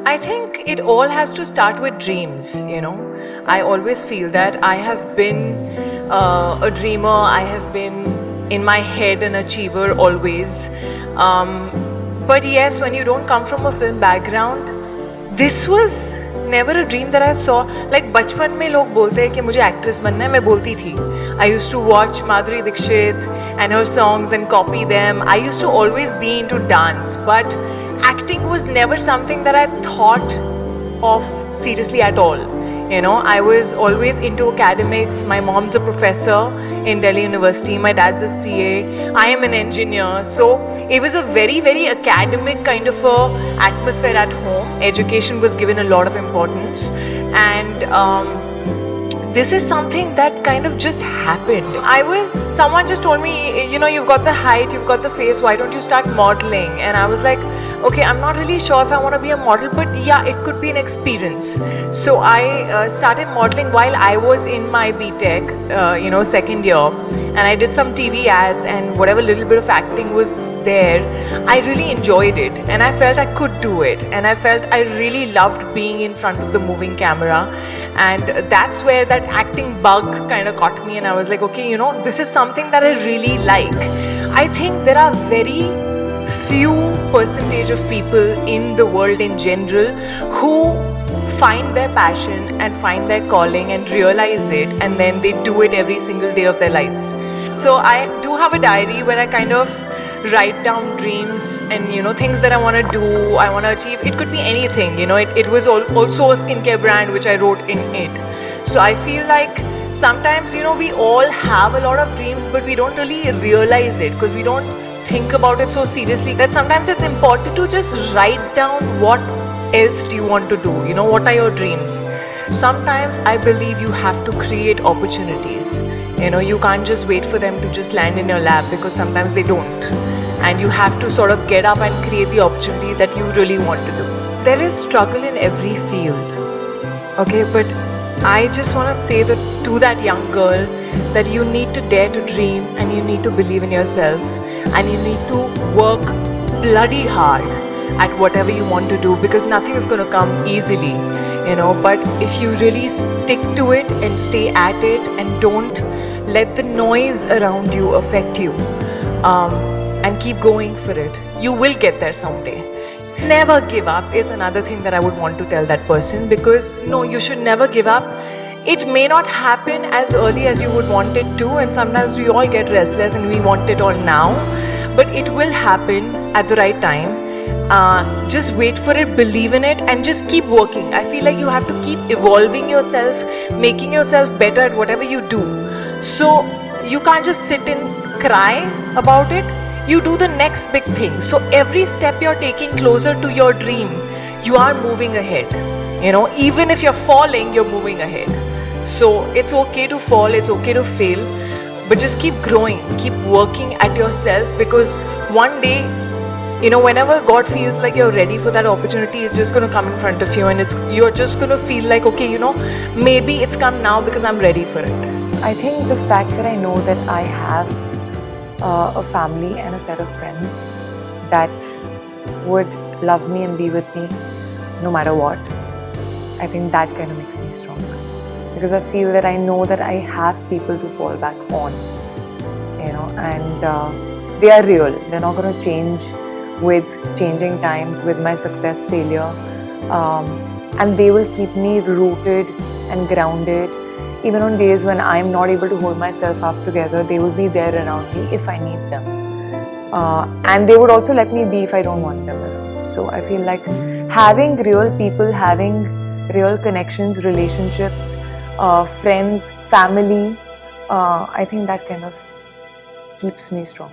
I think it all has to start with dreams, you know. I always feel that I have been a dreamer, I have been in my head an achiever always. But yes, when you don't come from a film background, this was never a dream that I saw. Like बचपन में लोग बोलते हैं कि मुझे actress बनना है, मैं बोलती थी. I used to watch Madhuri Dixit and her songs and copy them. I used to always be into dance, but acting was never something that I thought of seriously at all. You know, I was always into academics. My mom's a professor in Delhi University. My dad's a CA. I am an engineer. So it was a very, very academic kind of a atmosphere at home. Education was given a lot of importance. And this is something that kind of just happened. Someone just told me, you know, you've got the height, you've got the face, why don't you start modeling? And I was like, okay, I'm not really sure if I want to be a model, but yeah, it could be an experience. So I started modeling while I was in my BTech, second year, and I did some TV ads and whatever little bit of acting was there. I really enjoyed it, and I felt I could do it, and I felt I really loved being in front of the moving camera, and that's where that acting bug kind of caught me, and I was like, okay, you know, this is something that I really like. I think there are very few percentage of people in the world in general who find their passion and find their calling and realize it, and then they do it every single day of their lives. So I do have a diary where I kind of write down dreams and, you know, things that I want to do, I want to achieve. It could be anything, you know. It was also a skincare brand which I wrote in it. So I feel like sometimes, you know, we all have a lot of dreams, but we don't really realize it because we don't think about it so seriously, that sometimes it's important to just write down what else do you want to do, you know, what are your dreams. Sometimes I believe you have to create opportunities, you know, you can't just wait for them to just land in your lap, because sometimes they don't, and you have to sort of get up and create the opportunity that you really want to do. There is struggle in every field, okay, but I just want to say that to that young girl, that you need to dare to dream, and you need to believe in yourself, and you need to work bloody hard at whatever you want to do, because nothing is going to come easily, you know. But if you really stick to it and stay at it and don't let the noise around you affect you, and keep going for it, you will get there someday. Never give up is another thing that I would want to tell that person, because no, you should never give up. It may not happen as early as you would want it to, and sometimes we all get restless and we want it all now, but it will happen at the right time. Just wait for it, believe in it, and just keep working. I feel like you have to keep evolving yourself, making yourself better at whatever you do. So you can't just sit and cry about it. You do the next big thing. So every step you're taking closer to your dream, you are moving ahead. You know, even if you're falling, you're moving ahead. So it's okay to fall, it's okay to fail, but just keep growing, keep working at yourself, because one day, you know, whenever God feels like you're ready for that opportunity, it's just going to come in front of you, and you're just going to feel like, okay, you know, maybe it's come now because I'm ready for it. I think the fact that I know that I have a family and a set of friends that would love me and be with me no matter what, I think that kind of makes me strong, because I feel that I know that I have people to fall back on, you know, and they are real. They're not going to change with changing times, with my success, failure, and they will keep me rooted and grounded. Even on days when I'm not able to hold myself up together, they will be there around me if I need them, and they would also let me be if I don't want them around. So I feel like having real people, having real connections, relationships, friends, family, I think that kind of keeps me strong.